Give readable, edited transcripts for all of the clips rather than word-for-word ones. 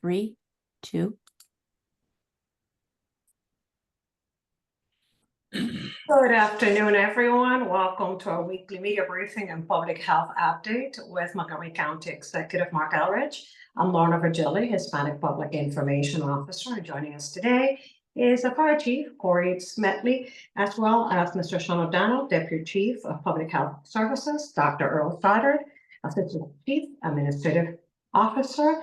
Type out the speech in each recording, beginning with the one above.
3, 2. Good afternoon, everyone. Welcome to our weekly media briefing and public health update with Montgomery County Executive Marc Elrich. I'm Lorna Virgili, Hispanic Public Information Officer, and joining us today is the Fire Chief, Corey Smetley, as well as Mr. Sean O'Donnell, Deputy Chief of Public Health Services, Dr. Earl Stoddard, Assistant Chief Administrative Officer.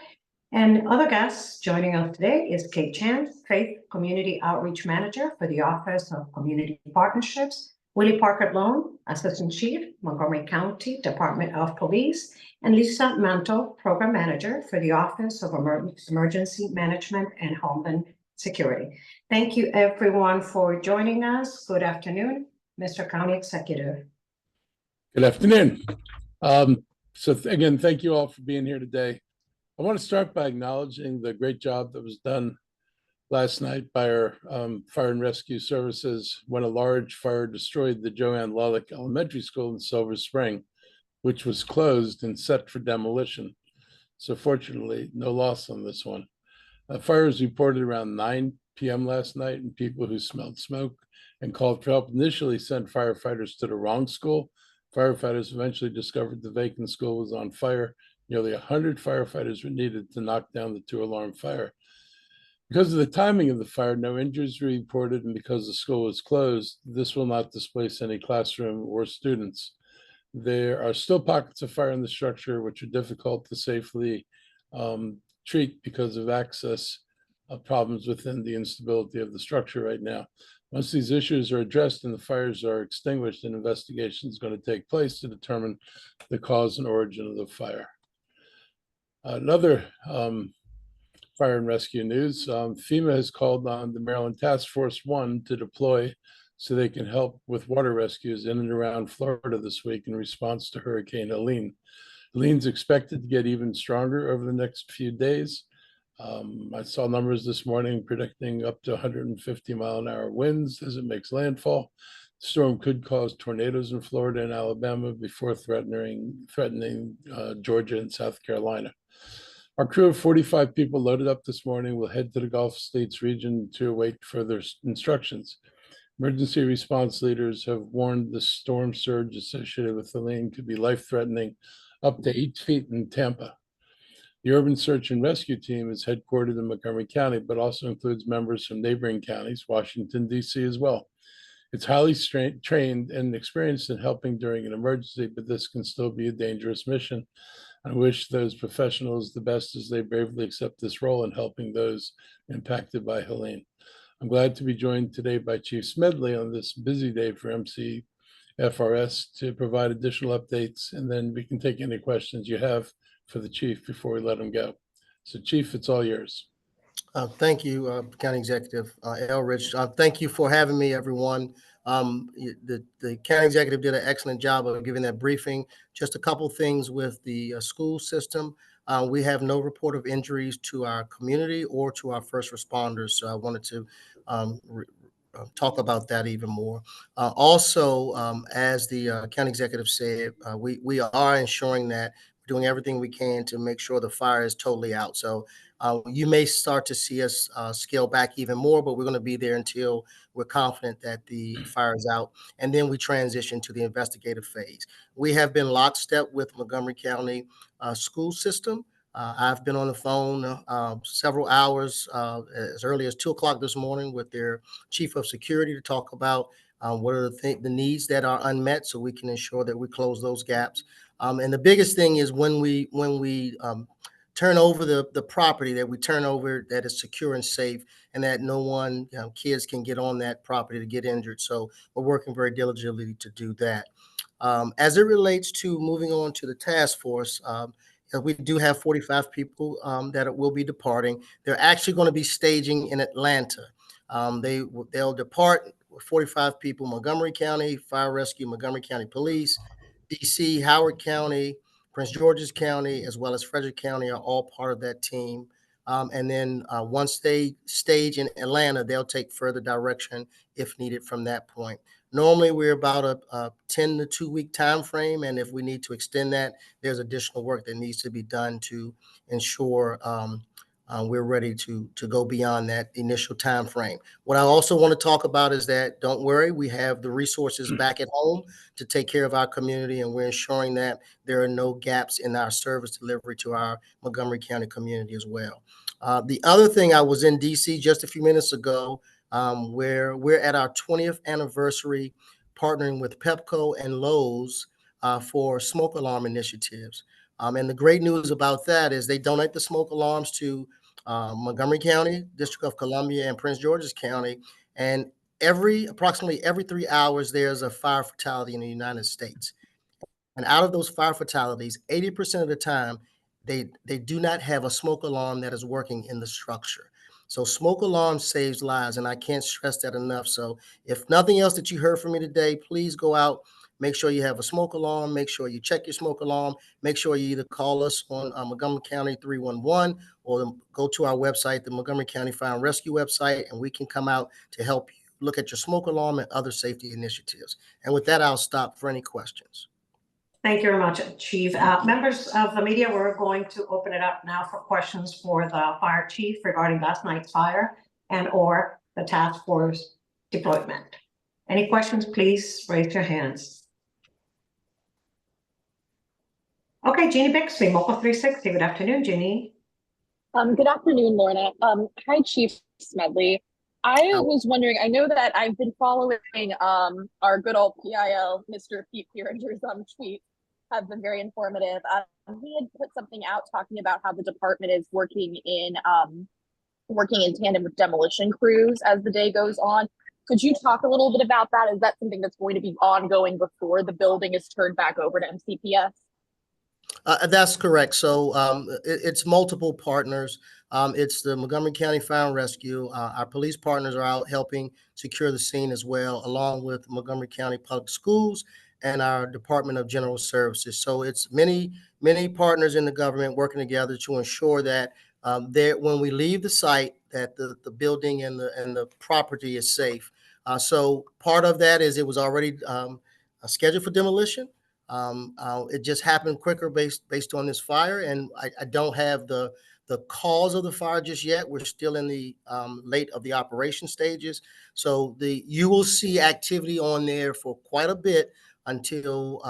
And other guests joining us today is Kate Chan, Faith Community Outreach Manager for the Office of Community Partnerships, Willie Parker Loan, Assistant Chief, Montgomery County Department of Police, and Lisa Manto, Program Manager for the Office of Emergency Management and Homeland Security. Thank you, everyone, for joining us. Good afternoon, Mr. County Executive. Good afternoon. Again, thank you all for being here today. I want to start by acknowledging the great job that was done last night by our fire and rescue services when a large fire destroyed the Joanne Lullick Elementary School in Silver Spring, which was closed and set for demolition. So fortunately, no loss on this one. Fire was reported around 9 p.m. last night, and people who smelled smoke and called for help initially sent firefighters to the wrong school. Firefighters eventually discovered the vacant school was on fire. Nearly 100 firefighters were needed to knock down the 2-alarm fire. Because of the timing of the fire, no injuries were reported, and because the school was closed, this will not displace any classroom or students. There are still pockets of fire in the structure, which are difficult to safely treat because of access problems within the instability of the structure right now. Once these issues are addressed and the fires are extinguished, an investigation is going to take place to determine the cause and origin of the fire. Another fire and rescue news, FEMA has called on the Maryland Task Force 1 to deploy so they can help with water rescues in and around Florida this week in response to Hurricane Helene. Helene's expected to get even stronger over the next few days. I saw numbers this morning predicting up to 150-mile-an-hour winds as it makes landfall. The storm could cause tornadoes in Florida and Alabama before threatening Georgia and South Carolina. Our crew of 45 people loaded up this morning will head to the Gulf States region to await further instructions. Emergency response leaders have warned the storm surge associated with Helene could be life-threatening up to 8 feet in Tampa. The Urban Search and Rescue Team is headquartered in Montgomery County, but also includes members from neighboring counties, Washington, D.C. as well. It's highly trained and experienced in helping during an emergency, but this can still be a dangerous mission. I wish those professionals the best as they bravely accept this role in helping those impacted by Helene. I'm glad to be joined today by Chief Smedley on this busy day for MCFRS to provide additional updates, and then we can take any questions you have for the Chief before we let him go. So Chief, it's all yours. Thank you, County Executive Elrich. Thank you for having me, everyone. The County Executive did an excellent job of giving that briefing. Just a couple things with the school system. We have no report of injuries to our community or to our first responders. So I wanted to talk about that even more. Also, as the County Executive said, we are ensuring that we're doing everything we can to make sure the fire is totally out. So you may start to see us scale back even more, but we're going to be there until we're confident that the fire is out. And then we transition to the investigative phase. We have been lockstep with Montgomery County school system. I've been on the phone several hours as early as 2 o'clock this morning with their chief of security to talk about what are the needs that are unmet so we can ensure that we close those gaps. And the biggest thing is when we turn over the property, that we turn over that is secure and safe, and that no one, kids can get on that property to get injured. So we're working very diligently to do that. As it relates to moving on to the task force, we do have 45 people that will be departing. They're actually going to be staging in Atlanta. They'll depart with 45 people, Montgomery County Fire Rescue, Montgomery County Police, DC, Howard County, Prince George's County, as well as Frederick County are all part of that team. And then once they stage in Atlanta, they'll take further direction if needed from that point. Normally, we're about a 10 to 2 week time frame, and if we need to extend that, there's additional work that needs to be done to ensure we're ready to go beyond that initial time frame. What I also want to talk about is that, don't worry, we have the resources back at home to take care of our community, and we're ensuring that there are no gaps in our service delivery to our Montgomery County community as well. The other thing, I was in DC just a few minutes ago, where we're at our 20th anniversary partnering with Pepco and Lowe's for smoke alarm initiatives. And the great news about that is they donate the smoke alarms to Montgomery County, District of Columbia, and Prince George's County. And approximately every 3 hours, there's a fire fatality in the United States. And out of those fire fatalities, 80% of the time, they do not have a smoke alarm that is working in the structure. So smoke alarm saves lives, and I can't stress that enough. So if nothing else that you heard from me today, please go out, make sure you have a smoke alarm, make sure you check your smoke alarm, make sure you either call us on Montgomery County 311 or go to our website, the Montgomery County Fire and Rescue website, and we can come out to help you look at your smoke alarm and other safety initiatives. And with that, I'll stop for any questions. Thank you very much, Chief. Members of the media, we're going to open it up now for questions for the fire chief regarding last night's fire and or the task force deployment. Any questions, please raise your hands. Okay, Jeannie Bixby, Local 360. Good afternoon, Jeannie. Good afternoon, Lorna. Hi, Chief Smedley. I was wondering, I know that I've been following our good old PIL, Mr. Pete Pieringer's tweets have been very informative. He had put something out talking about how the department is working in tandem with demolition crews as the day goes on. Could you talk a little bit about that? Is that something that's going to be ongoing before the building is turned back over to MCPS? That's correct. So it's multiple partners. It's the Montgomery County Fire and Rescue. Our police partners are out helping secure the scene as well, along with Montgomery County Public Schools and our Department of General Services. So it's many partners in the government working together to ensure that when we leave the site, that the building and the property is safe. So part of that is it was already scheduled for demolition. It just happened quicker based on this fire, and I don't have the cause of the fire just yet. We're still in the late of the operation stages, so you will see activity on there for quite a bit until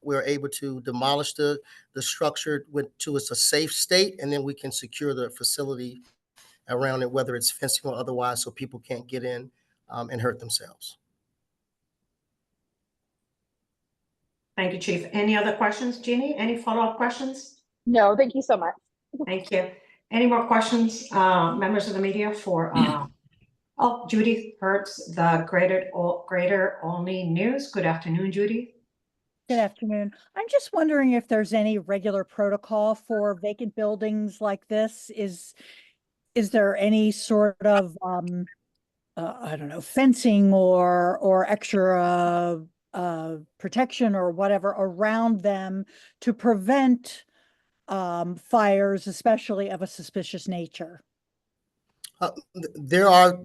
we're able to demolish the structure to a safe state, and then we can secure the facility around it, whether it's fencing or otherwise, so people can't get in and hurt themselves. Thank you, Chief. Any other questions, Jeannie? Any follow-up questions? No, thank you so much. Thank you. Any more questions, members of the media for, Judy Hertz, the Greater Olney News. Good afternoon, Judy. Good afternoon. I'm just wondering if there's any regular protocol for vacant buildings like this. Is there any sort of, I don't know, fencing or extra protection or whatever around them to prevent fires, especially of a suspicious nature? There are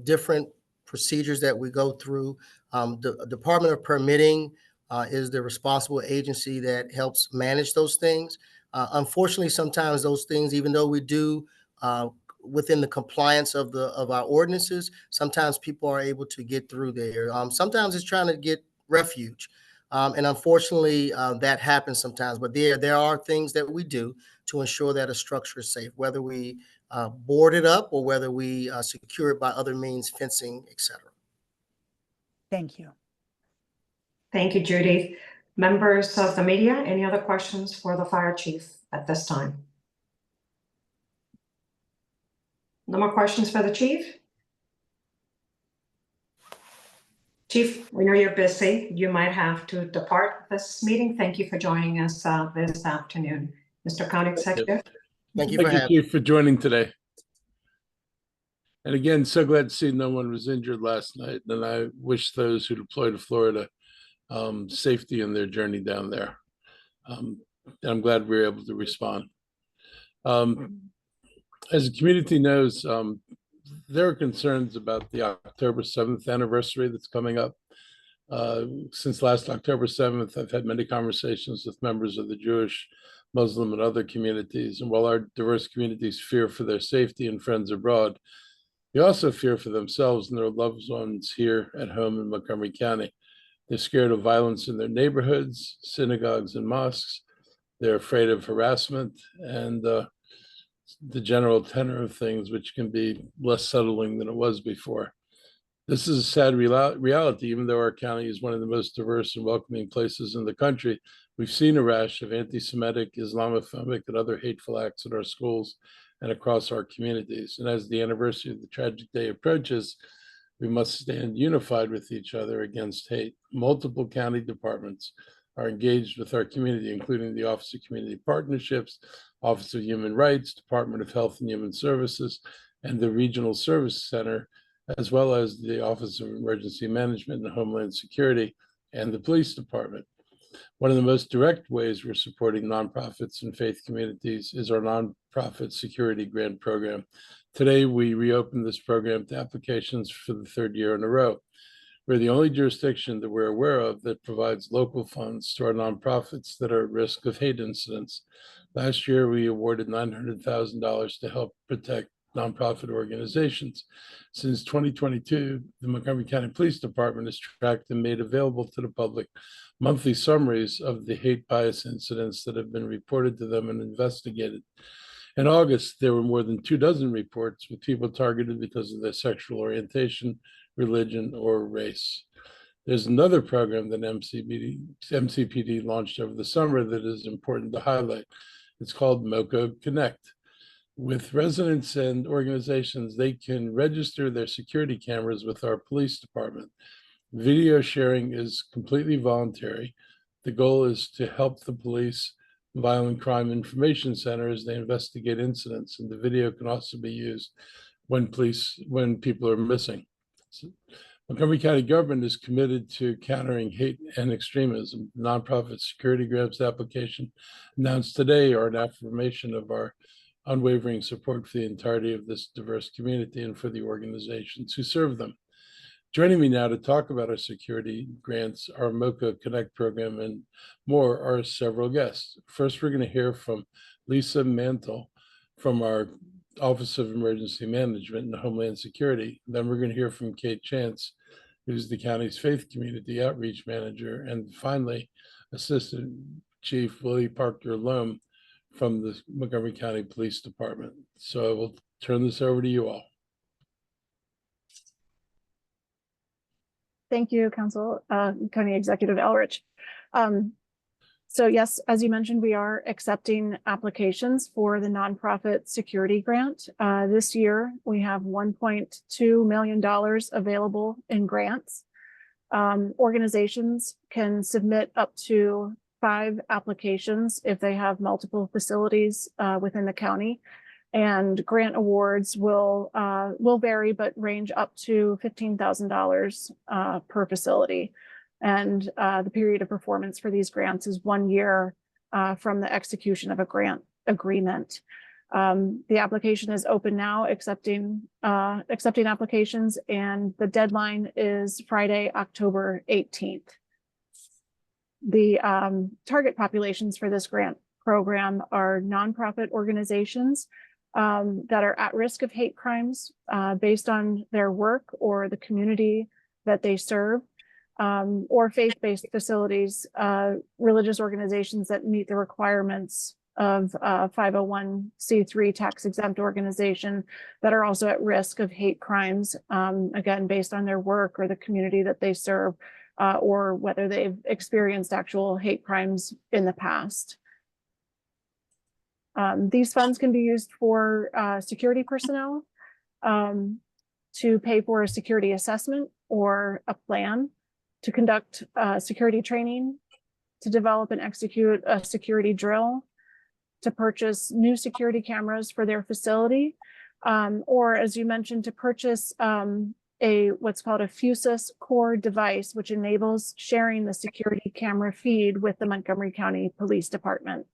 different procedures that we go through. The Department of Permitting is the responsible agency that helps manage those things. Unfortunately, sometimes those things, even though we do within the compliance of our ordinances, sometimes people are able to get through there. Sometimes it's trying to get refuge. And unfortunately, that happens sometimes. But there are things that we do to ensure that a structure is safe, whether we board it up or whether we secure it by other means, fencing, etc. Thank you. Thank you, Judy. Members of the media, any other questions for the fire chief at this time? No more questions for the chief? Chief, we know you're busy. You might have to depart this meeting. Thank you for joining us this afternoon. Mr. County Executive. Thank you Chief, for joining today. And again, so glad to see no one was injured last night. And I wish those who deploy to Florida safety in their journey down there. And I'm glad we were able to respond. As the community knows, there are concerns about the October 7th anniversary that's coming up. Since last October 7th, I've had many conversations with members of the Jewish Muslim, and other communities. And while our diverse communities fear for their safety and friends abroad, they also fear for themselves and their loved ones here at home in Montgomery County. They're scared of violence in their neighborhoods, synagogues, and mosques. They're afraid of harassment and the general tenor of things, which can be less settling than it was before. This is a sad reality. Even though our county is one of the most diverse and welcoming places in the country, we've seen a rash of anti-Semitic, Islamophobic, and other hateful acts in our schools and across our communities. And as the anniversary of the tragic day approaches, we must stand unified with each other against hate. Multiple county departments are engaged with our community, including the Office of Community Partnerships, Office of Human Rights, Department of Health and Human Services, and the Regional Service Center, as well as the Office of Emergency Management and Homeland Security and the Police Department. One of the most direct ways we're supporting nonprofits and faith communities is our nonprofit security grant program. Today, we reopened this program to applications for the third year in a row. We're the only jurisdiction that we're aware of that provides local funds to our nonprofits that are at risk of hate incidents. Last year, we awarded $900,000 to help protect nonprofit organizations. Since 2022, the Montgomery County Police Department has tracked and made available to the public monthly summaries of the hate bias incidents that have been reported to them and investigated. In August, there were more than 24 reports with people targeted because of their sexual orientation, religion, or race. There's another program that MCPD launched over the summer that is important to highlight. It's called MoCo Connect. With residents and organizations, they can register their security cameras with our police department. Video sharing is completely voluntary. The goal is to help the police violent crime information center as they investigate incidents, and the video can also be used when people are missing. So, Montgomery County government is committed to countering hate and extremism. Nonprofit security grants application announced today are an affirmation of our unwavering support for the entirety of this diverse community and for the organizations who serve them. Joining me now to talk about our security grants, our MoCo Connect program, and more are several guests. First, we're going to hear from Lisa Mantle from our Office of Emergency Management and Homeland Security. Then we're going to hear from Kate Chance, who's the county's Faith Community Outreach Manager. And finally, Assistant Chief Willie Parker Loam from the Montgomery County Police Department. So I will turn this over to you all. Thank you, County Executive Elrich. So yes, as you mentioned, we are accepting applications for the nonprofit security grant. This year, we have $1.2 million available in grants. Organizations can submit up to 5 applications if they have multiple facilities within the county. And grant awards will vary, but range up to $15,000 per facility. And the period of performance for these grants is 1 year from the execution of a grant agreement. The application is open now, accepting applications, and the deadline is Friday, October 18th. The target populations for this grant program are nonprofit organizations that are at risk of hate crimes based on their work or the community that they serve, or faith-based facilities, religious organizations that meet the requirements of 501c3 tax-exempt organization that are also at risk of hate crimes, again, based on their work or the community that they serve, or whether they've experienced actual hate crimes in the past. These funds can be used for security personnel to pay for a security assessment or a plan, to conduct security training, to develop and execute a security drill, to purchase new security cameras for their facility, or as you mentioned, to purchase what's called a Fusus Core device, which enables sharing the security camera feed with the Montgomery County Police Department.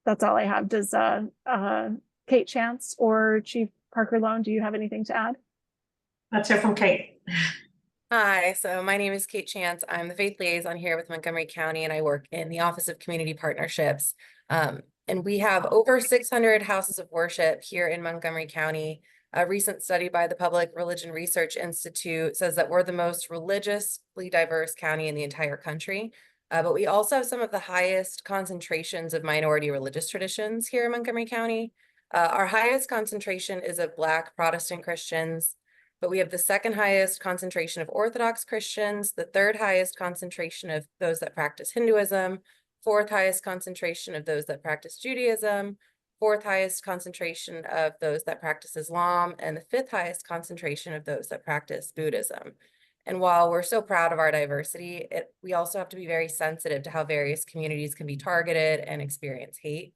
That's all I have. Does Kate Chance or Chief Parker Loam, do you have anything to add? Let's hear from Kate. Hi, so my name is Kate Chance. I'm the faith liaison here with Montgomery County, and I work in the Office of Community Partnerships. And we have over 600 houses of worship here in Montgomery County. A recent study by the Public Religion Research Institute says that we're the most religiously diverse county in the entire country. But we also have some of the highest concentrations of minority religious traditions here in Montgomery County. Our highest concentration is of Black Protestant Christians, but we have the second highest concentration of Orthodox Christians, the third highest concentration of those that practice Hinduism, fourth highest concentration of those that practice Judaism, fourth highest concentration of those that practice Islam, and the fifth highest concentration of those that practice Buddhism. And while we're so proud of our diversity, we also have to be very sensitive to how various communities can be targeted and experience hate.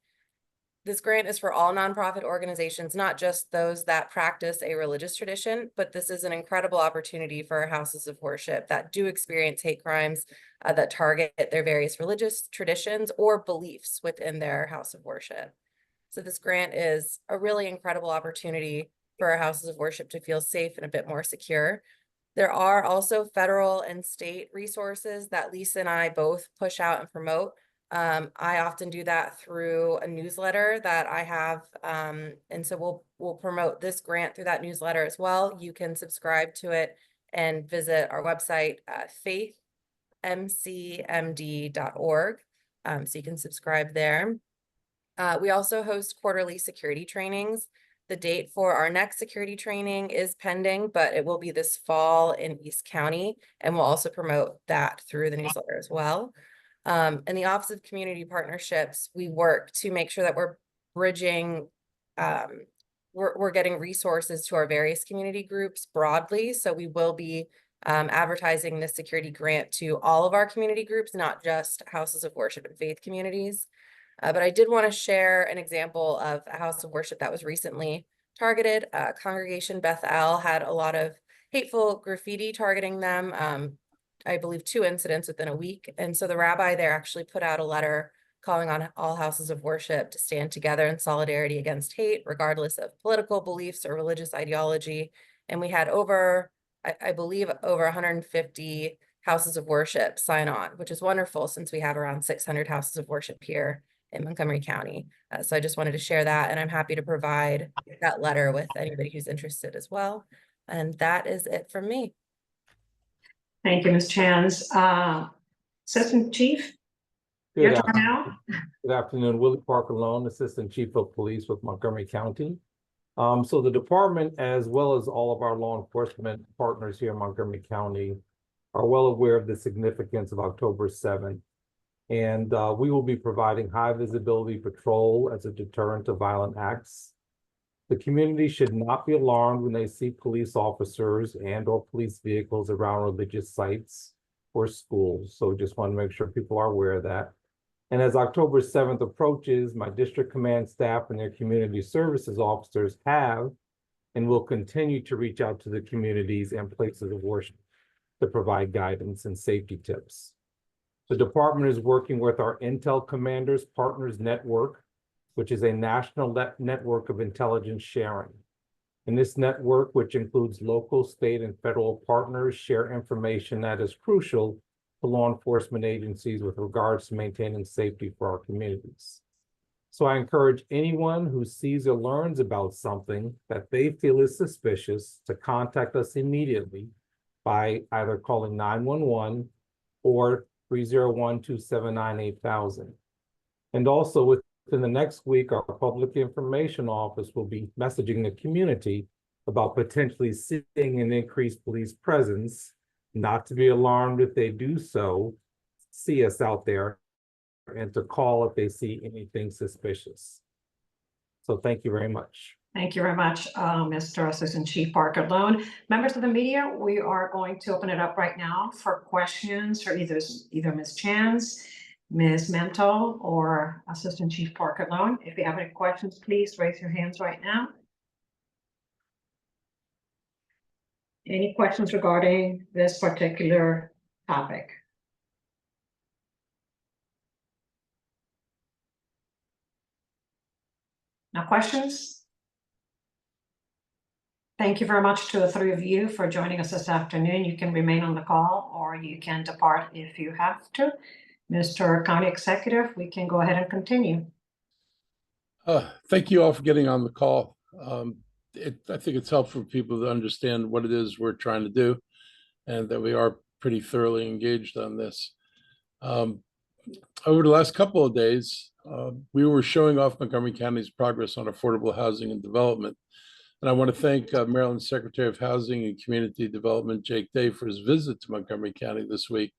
This grant is for all nonprofit organizations, not just those that practice a religious tradition, but this is an incredible opportunity for our houses of worship that do experience hate crimes that target their various religious traditions or beliefs within their house of worship. So this grant is a really incredible opportunity for our houses of worship to feel safe and a bit more secure. There are also federal and state resources that Lisa and I both push out and promote. I often do that through a newsletter that I have. And so we'll promote this grant through that newsletter as well. You can subscribe to it and visit our website, faithmcmd.org. So you can subscribe there. We also host quarterly security trainings. The date for our next security training is pending, but it will be this fall in East County, and we'll also promote that through the newsletter as well. In the Office of Community Partnerships, we work to make sure that we're bridging, we're getting resources to our various community groups broadly. So we will be advertising this security grant to all of our community groups, not just houses of worship and faith communities. But I did want to share an example of a house of worship that was recently targeted. Congregation Bethel had a lot of hateful graffiti targeting them. I believe 2 incidents within a week. And so the rabbi there actually put out a letter calling on all houses of worship to stand together in solidarity against hate, regardless of political beliefs or religious ideology. And we had over, I believe, over 150 houses of worship sign on, which is wonderful since we have around 600 houses of worship here in Montgomery County. So I just wanted to share that, and I'm happy to provide that letter with anybody who's interested as well. And that is it from me. Thank you, Ms. Chance. Assistant Chief, your turn now. Good afternoon, Willie Parker Lone, Assistant Chief of Police with Montgomery County. So the department, as well as all of our law enforcement partners here in Montgomery County, are well aware of the significance of October 7th. And we will be providing high visibility patrol as a deterrent to violent acts. The community should not be alarmed when they see police officers and/or police vehicles around religious sites or schools. So we just want to make sure people are aware of that. And as October 7th approaches, my district command staff and their community services officers have and will continue to reach out to the communities and places of worship to provide guidance and safety tips. The department is working with our Intel Commanders Partners Network, which is a national network of intelligence sharing. And this network, which includes local, state, and federal partners, share information that is crucial to law enforcement agencies with regards to maintaining safety for our communities. So I encourage anyone who sees or learns about something that they feel is suspicious to contact us immediately by either calling 911 or 301-279-8000. And also within the next week, our public information office will be messaging the community about potentially seeing an increased police presence, not to be alarmed if they do so, see us out there, and to call if they see anything suspicious. So thank you very much. Thank you very much, Mr. Assistant Chief Parker Lone. Members of the media, we are going to open it up right now for questions for either Ms. Chance, Ms. Mental, or Assistant Chief Parker Lone. If you have any questions, please raise your hands right now. Any questions regarding this particular topic? No questions? Thank you very much to the three of you for joining us this afternoon. You can remain on the call or you can depart if you have to. Mr. County Executive, we can go ahead and continue. Thank you all for getting on the call. I think it's helpful for people to understand what it is we're trying to do and that we are pretty thoroughly engaged on this. Over the last couple of days, we were showing off Montgomery County's progress on affordable housing and development. And I want to thank Maryland Secretary of Housing and Community Development, Jake Day, for his visit to Montgomery County this week.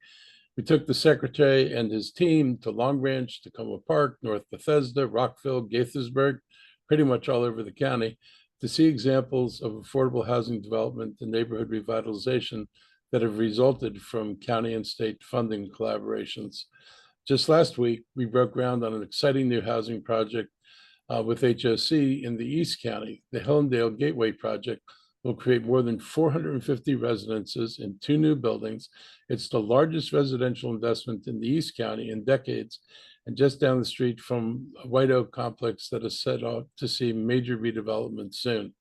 We took the secretary and his team to Long Branch, Tacoma Park, North Bethesda, Rockville, Gaithersburg, pretty much all over the county, to see examples of affordable housing development and neighborhood revitalization that have resulted from county and state funding collaborations. Just last week, we broke ground on an exciting new housing project with HOC in the East County. The Hillendale Gateway Project will create more than 450 residences in 2 new buildings. It's the largest residential investment in the East County in decades, and just down the street from a White Oak complex that is set up to see major redevelopment soon.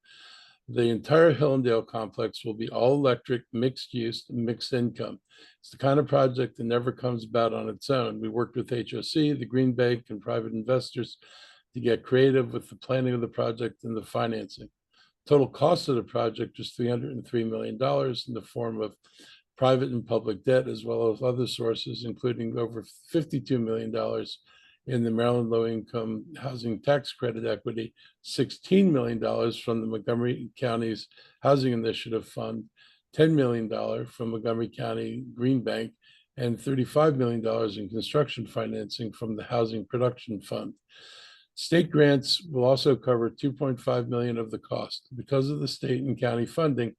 The entire Hillendale complex will be all electric, mixed use, mixed income. It's the kind of project that never comes about on its own. We worked with HOC, the Green Bank, and private investors to get creative with the planning of the project and the financing. Total cost of the project was $303 million in the form of private and public debt, as well as other sources, including over $52 million in the Maryland Low-Income Housing Tax Credit Equity, $16 million from the Montgomery County's Housing Initiative Fund, $10 million from Montgomery County Green Bank, and $35 million in construction financing from the Housing Production Fund. State grants will also cover $2.5 million of the cost. Because of the state and county funding,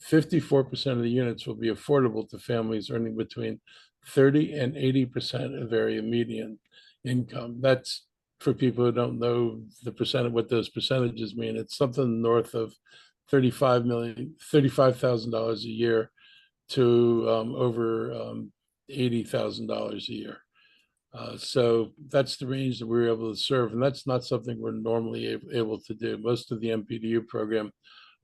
54% of the units will be affordable to families earning between 30 and 80% of area median income. That's, for people who don't know the percent of what those percentages mean, it's something north of $35,000 a year to over $80,000 a year. So that's the range that we're able to serve, and that's not something we're normally able to do. Most of the MPDU program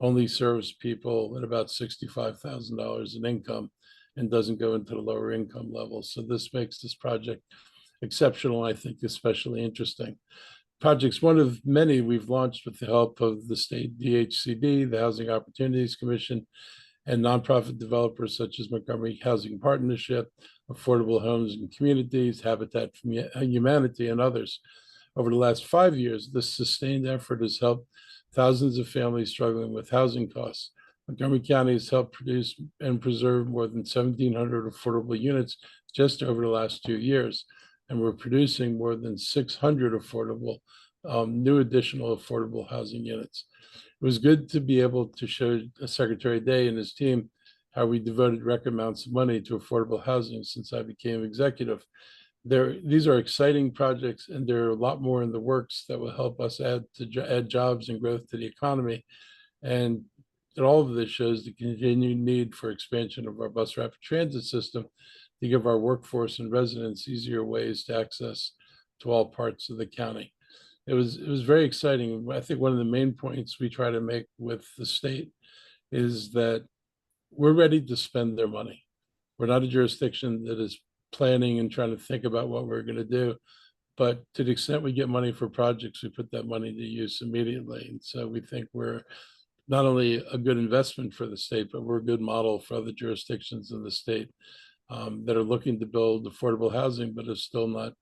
only serves people at about $65,000 in income and doesn't go into the lower income levels. So this makes this project exceptional, I think, especially interesting. Project's one of many we've launched with the help of the state DHCD, the Housing Opportunities Commission, and nonprofit developers such as Montgomery Housing Partnership, Affordable Homes and Communities, Habitat for Humanity, and others. Over the last 5 years, this sustained effort has helped thousands of families struggling with housing costs. Montgomery County has helped produce and preserve more than 1,700 affordable units just over the last 2 years. And we're producing more than 600 affordable, new additional affordable housing units. It was good to be able to show Secretary Day and his team how we devoted record amounts of money to affordable housing since I became executive. These are exciting projects, and there are a lot more in the works that will help us add jobs and growth to the economy. And all of this shows the continued need for expansion of our bus rapid transit system to give our workforce and residents easier ways to access to all parts of the county. It was very exciting. I think one of the main points we try to make with the state is that we're ready to spend their money. We're not a jurisdiction that is planning and trying to think about what we're going to do. But to the extent we get money for projects, we put that money to use immediately. And so we think we're not only a good investment for the state, but we're a good model for other jurisdictions in the state that are looking to build affordable housing, but have still not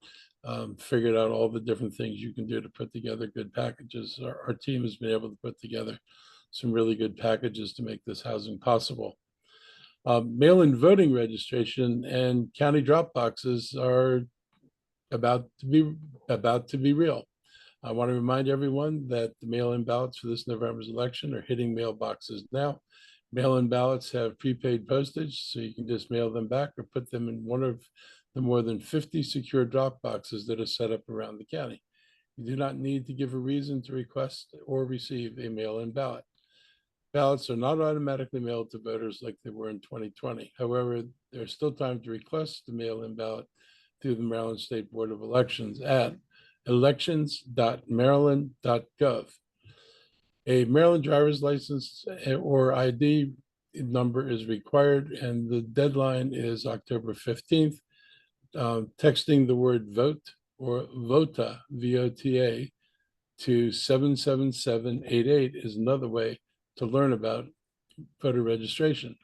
figured out all the different things you can do to put together good packages. Our team has been able to put together some really good packages to make this housing possible. Mail-in voting registration and county drop boxes are about to be real. I want to remind everyone that the mail-in ballots for this November's election are hitting mailboxes now. Mail-in ballots have prepaid postage, so you can just mail them back or put them in one of the more than 50 secure drop boxes that are set up around the county. You do not need to give a reason to request or receive a mail-in ballot. Ballots are not automatically mailed to voters like they were in 2020. However, there's still time to request the mail-in ballot through the Maryland State Board of Elections at elections.maryland.gov. A Maryland driver's license or ID number is required, and the deadline is October 15th. Texting the word vote or VOTA, VOTA, to 77788 is another way to learn about voter registration.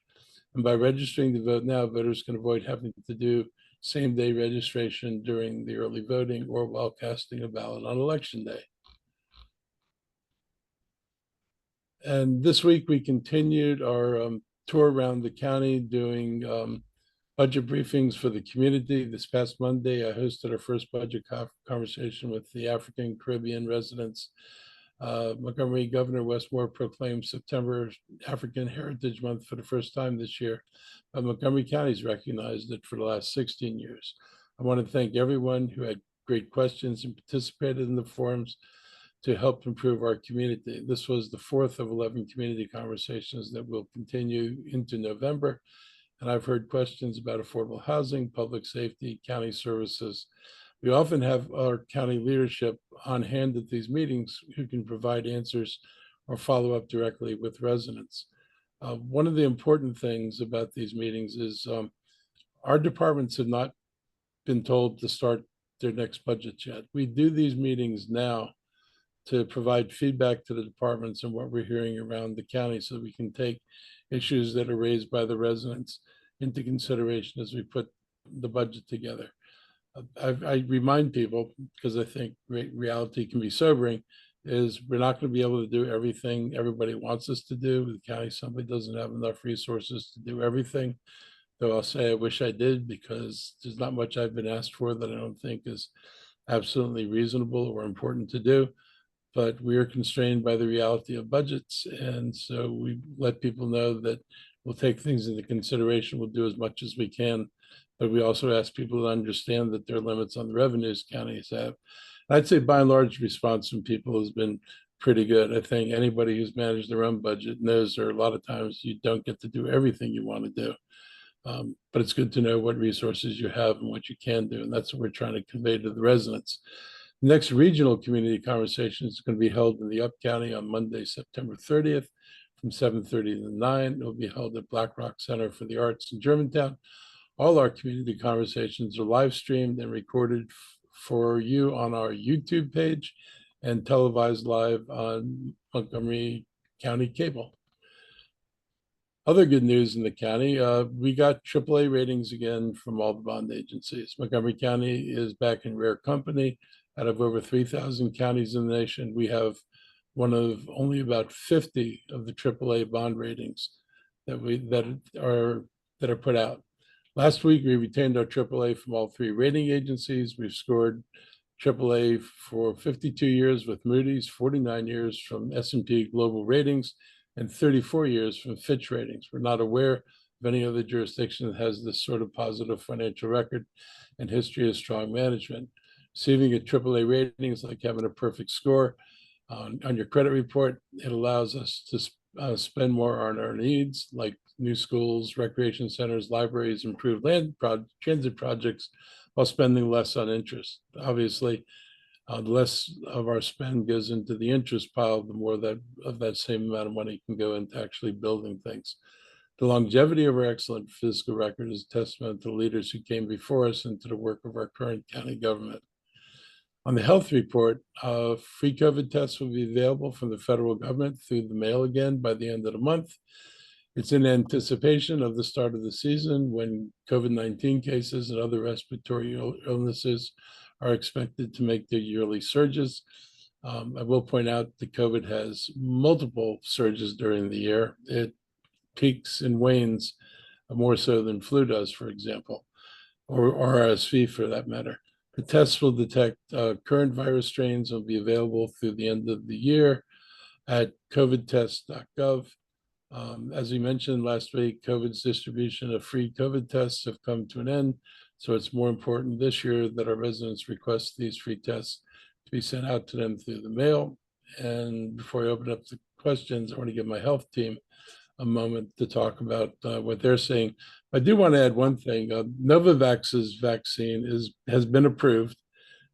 And by registering to vote now, voters can avoid having to do same-day registration during the early voting or while casting a ballot on election day. And this week we continued our tour around the county doing budget briefings for the community. This past Monday, I hosted our first budget conversation with the African Caribbean residents. Montgomery Governor Westmore proclaimed September African Heritage Month for the first time this year. Montgomery County's recognized it for the last 16 years. I want to thank everyone who had great questions and participated in the forums to help improve our community. This was the 4th of 11 community conversations that will continue into November. And I've heard questions about affordable housing, public safety, county services. We often have our county leadership on hand at these meetings who can provide answers or follow up directly with residents. One of the important things about these meetings is our departments have not been told to start their next budget yet. We do these meetings now to provide feedback to the departments and what we're hearing around the county so we can take issues that are raised by the residents into consideration as we put the budget together. I remind people, because I think reality can be sobering, is we're not going to be able to do everything everybody wants us to do. The county assembly doesn't have enough resources to do everything. Though I'll say I wish I did, because there's not much I've been asked for that I don't think is absolutely reasonable or important to do. But we are constrained by the reality of budgets. And so we let people know that we'll take things into consideration. We'll do as much as we can. But we also ask people to understand that there are limits on the revenues counties have. I'd say by and large, response from people has been pretty good. I think anybody who's managed their own budget knows there are a lot of times you don't get to do everything you want to do. But it's good to know what resources you have and what you can do. And that's what we're trying to convey to the residents. The next regional community conversation is going to be held in the Up County on Monday, September 30th from 7:30 to 9. It will be held at Black Rock Center for the Arts in Germantown. All our community conversations are live streamed and recorded for you on our YouTube page and televised live on Montgomery County Cable. Other good news in the county, we got AAA ratings again from all the bond agencies. Montgomery County is back in rare company. Out of over 3,000 counties in the nation, we have one of only about 50 of the AAA bond ratings that are put out. Last week, we retained our AAA from all 3 rating agencies. We've scored AAA for 52 years with Moody's, 49 years from S&P Global Ratings, and 34 years from Fitch Ratings. We're not aware of any other jurisdiction that has this sort of positive financial record and history of strong management. Receiving a AAA rating is like having a perfect score on your credit report. It allows us to spend more on our needs, like new schools, recreation centers, libraries, improved transit projects, while spending less on interest. Obviously, the less of our spend goes into the interest pile, the more of that same amount of money can go into actually building things. The longevity of our excellent fiscal record is a testament to the leaders who came before us and to the work of our current county government. On the health report, free COVID tests will be available from the federal government through the mail again by the end of the month. It's in anticipation of the start of the season when COVID-19 cases and other respiratory illnesses are expected to make their yearly surges. I will point out that COVID has multiple surges during the year. It peaks and wanes more so than flu does, for example, or RSV for that matter. The tests will detect current virus strains and will be available through the end of the year at covidtest.gov. As we mentioned last week, COVID's distribution of free COVID tests have come to an end. So it's more important this year that our residents request these free tests to be sent out to them through the mail. And before I open up the questions, I want to give my health team a moment to talk about what they're saying. I do want to add one thing. Novavax's vaccine has been approved,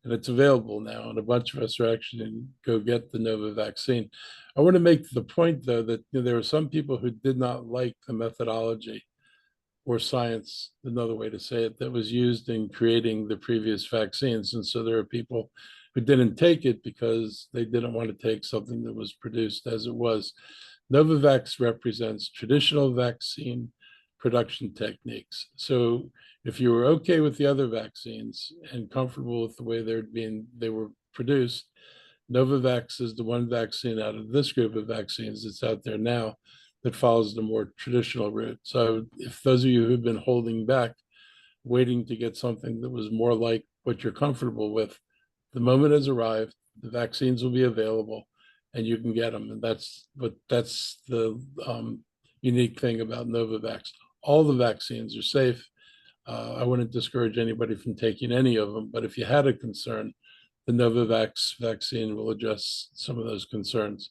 and it's available now, and a bunch of us are actually going to go get the Nova vaccine. I want to make the point, though, that there were some people who did not like the methodology or science, another way to say it, that was used in creating the previous vaccines. And so there are people who didn't take it because they didn't want to take something that was produced as it was. Novavax represents traditional vaccine production techniques. So if you were okay with the other vaccines and comfortable with the way they were produced, Novavax is the one vaccine out of this group of vaccines that's out there now that follows the more traditional route. So if those of you who've been holding back, waiting to get something that was more like what you're comfortable with, the moment has arrived, the vaccines will be available and you can get them. And that's the unique thing about Novavax. All the vaccines are safe. I wouldn't discourage anybody from taking any of them, but if you had a concern, the Novavax vaccine will address some of those concerns.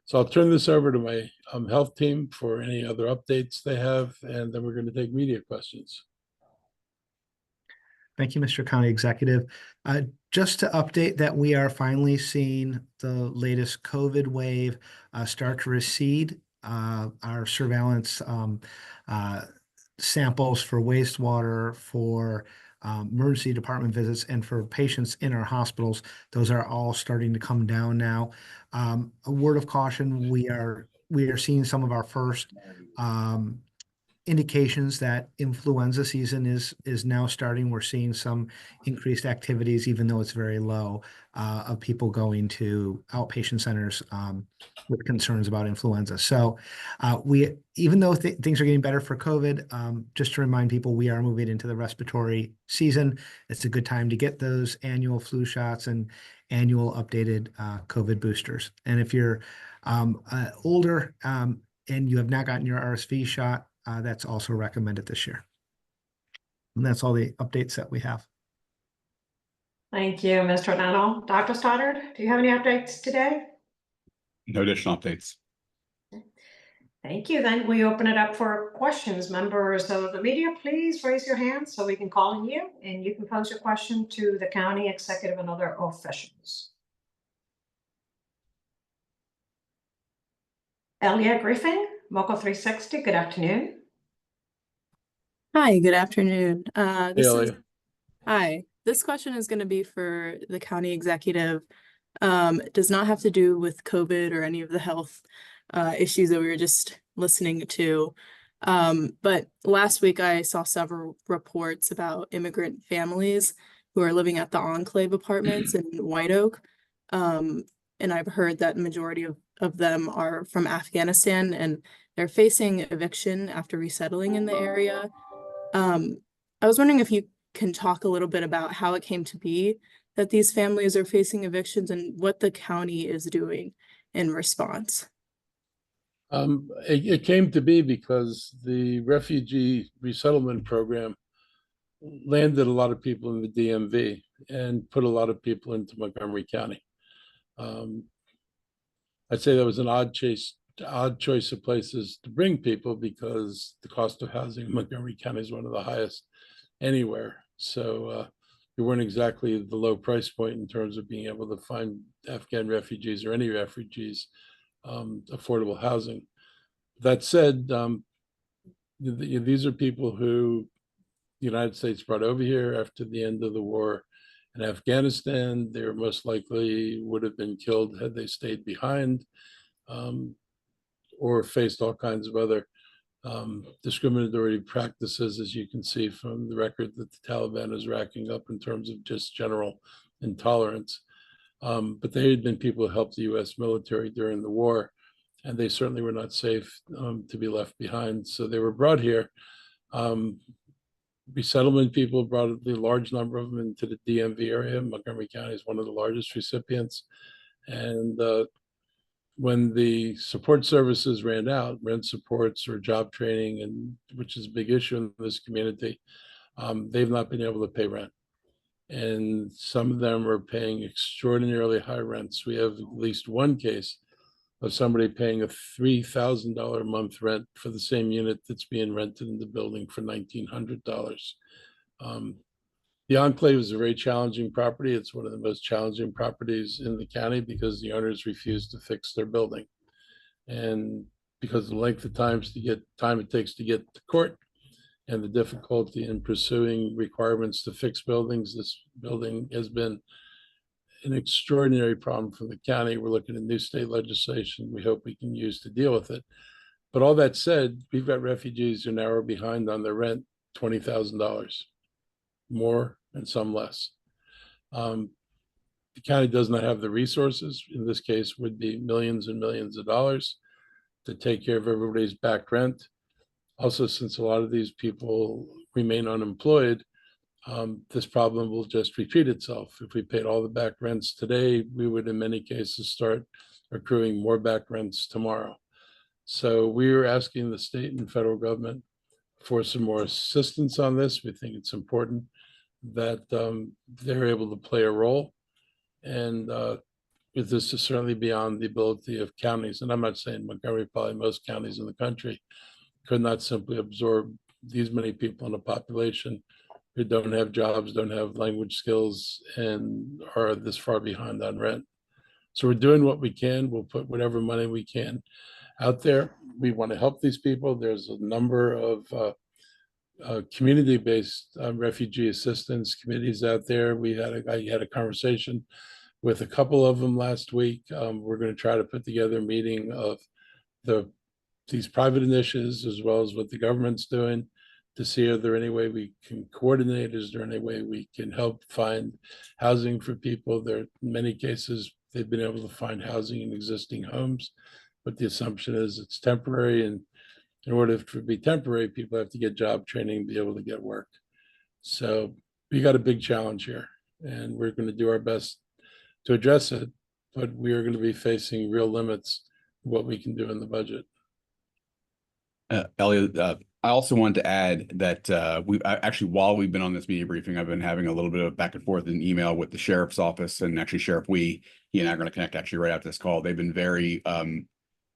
So I'll turn this over to my health team for any other updates they have, and then we're going to take media questions. Thank you, Mr. County Executive. Just to update that we are finally seeing the latest COVID wave start to recede. Our surveillance samples for wastewater, for emergency department visits, and for patients in our hospitals, those are all starting to come down now. A word of caution, we are seeing some of our first indications that influenza season is now starting. We're seeing some increased activities, even though it's very low, of people going to outpatient centers with concerns about influenza. So even though things are getting better for COVID, just to remind people, we are moving into the respiratory season. It's a good time to get those annual flu shots and annual updated COVID boosters. And if you're older and you have not gotten your RSV shot, that's also recommended this year. And that's all the updates that we have. Thank you, Mr. O'Donnell. Dr. Stoddard, do you have any updates today? No additional updates. Thank you. Then we open it up for questions. Members of the media, please raise your hand so we can call on you, and you can pose your question to the county executive and other officials. Elia Griffin, Moco 360, good afternoon. Hi, good afternoon. Hey, This question is going to be for the county executive. It does not have to do with COVID or any of the health issues that we were just listening to. But last week I saw several reports about immigrant families who are living at the Enclave apartments in White Oak. And I've heard that the majority of them are from Afghanistan, and they're facing eviction after resettling in the area. I was wondering if you can talk a little bit about how it came to be that these families are facing evictions and what the county is doing in response. It came to be because the refugee resettlement program landed a lot of people in the DMV and put a lot of people into Montgomery County. I'd say that was an odd choice of places to bring people because the cost of housing in Montgomery County is one of the highest anywhere. So we weren't exactly the low price point in terms of being able to find Afghan refugees or any refugees affordable housing. That said, these are people who the United States brought over here after the end of the war in Afghanistan. They most likely would have been killed had they stayed behind, or faced all kinds of other discriminatory practices, as you can see from the record that the Taliban is racking up in terms of just general intolerance. But they had been people who helped the US military during the war, and they certainly were not safe to be left behind. So they were brought here. Resettlement people brought a large number of them into the DMV area. Montgomery County is one of the largest recipients. And when the support services ran out, rent supports or job training, and which is a big issue in this community, they've not been able to pay rent. And some of them are paying extraordinarily high rents. We have at least one case of somebody paying a $3,000 a month rent for the same unit that's being rented in the building for $1,900. The Enclave is a very challenging property. It's one of the most challenging properties in the county because the owners refuse to fix their building. And because of the length of time it takes to get to court and the difficulty in pursuing requirements to fix buildings, this building has been an extraordinary problem for the county. We're looking at new state legislation we hope we can use to deal with it. But all that said, we've got refugees who now are behind on their rent, $20,000 more and some less. The county does not have the resources, in this case would be millions and millions of dollars, to take care of everybody's back rent. Also, since a lot of these people remain unemployed, this problem will just repeat itself. If we paid all the back rents today, we would in many cases start accruing more back rents tomorrow. So we are asking the state and federal government for some more assistance on this. We think it's important that they're able to play a role. And this is certainly beyond the ability of counties. And I'm not saying Montgomery, probably most counties in the country could not simply absorb these many people in a population who don't have jobs, don't have language skills, and are this far behind on rent. So we're doing what we can. We'll put whatever money we can out there. We want to help these people. There's a number of community-based refugee assistance committees out there. I had a conversation with a couple of them last week. We're going to try to put together a meeting of these private initiatives as well as what the government's doing to see if there any way we can coordinate. Is there any way we can help find housing for people? There are many cases they've been able to find housing in existing homes, but the assumption is it's temporary, and in order for it to be temporary, people have to get job training and be able to get work. So we got a big challenge here, and we're going to do our best to address it, but we are going to be facing real limits of what we can do in the budget. Elliot, I also wanted to add that actually, while we've been on this media briefing, I've been having a little bit of back and forth in email with the sheriff's office, and actually Sheriff he and I are going to connect actually right after this call. They've been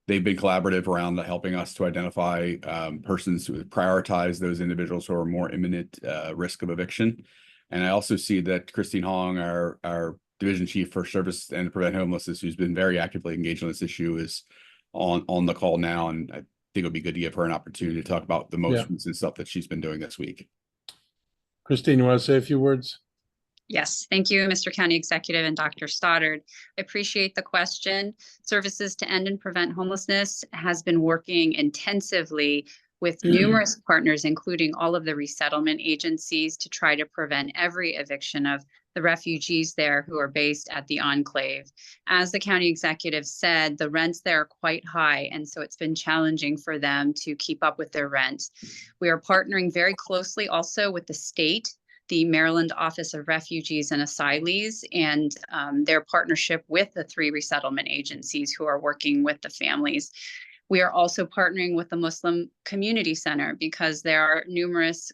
they've been collaborative around helping us to identify persons who prioritize those individuals who are more imminent risk of eviction. And I also see that Christine Hong, our Division Chief for Service and Prevent Homelessness, who's been very actively engaged on this issue, is on the call now, and I think it'll be good to give her an opportunity to talk about the most recent stuff that she's been doing this week. Christine, you want to say a few words? Yes, thank you, Mr. County Executive and Dr. Stoddard. I appreciate the question. Services to End and Prevent Homelessness has been working intensively with numerous partners, including all of the resettlement agencies, to try to prevent every eviction of the refugees there who are based at the Enclave. As the county executive said, the rents there are quite high, and so it's been challenging for them to keep up with their rent. We are partnering very closely also with the state, the Maryland Office of Refugees and Asylees, and their partnership with the 3 resettlement agencies who are working with the families. We are also partnering with the Muslim Community Center because there are numerous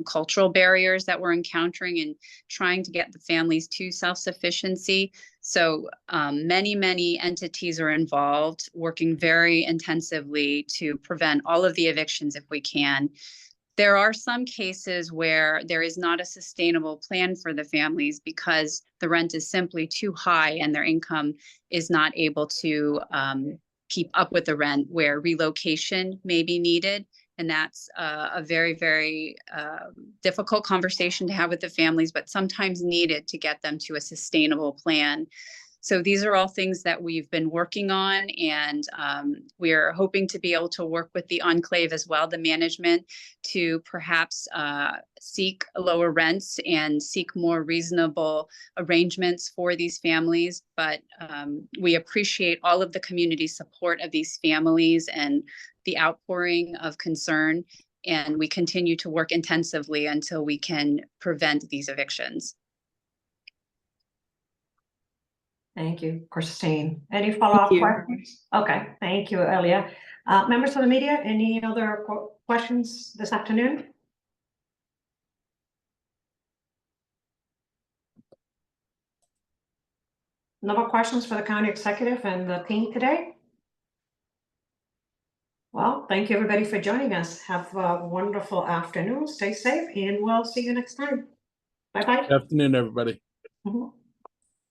cultural barriers that we're encountering in trying to get the families to self-sufficiency. So many entities are involved, working very intensively to prevent all of the evictions if we can. There are some cases where there is not a sustainable plan for the families because the rent is simply too high and their income is not able to keep up with the rent, where relocation may be needed. And that's a very difficult conversation to have with the families, but sometimes needed to get them to a sustainable plan. So these are all things that we've been working on, and we're hoping to be able to work with the Enclave as well, the management, to perhaps seek lower rents and seek more reasonable arrangements for these families. But we appreciate all of the community support of these families and the outpouring of concern, and we continue to work intensively until we can prevent these evictions. Thank you, Christine. Any follow-up questions? Okay, thank you, Elia. Members of the media, any other questions this afternoon? No more questions for the county executive and the team today? Well, thank you everybody for joining us. Have a wonderful afternoon. Stay safe, and we'll see you next time. Bye-bye. Afternoon, everybody. Mhm.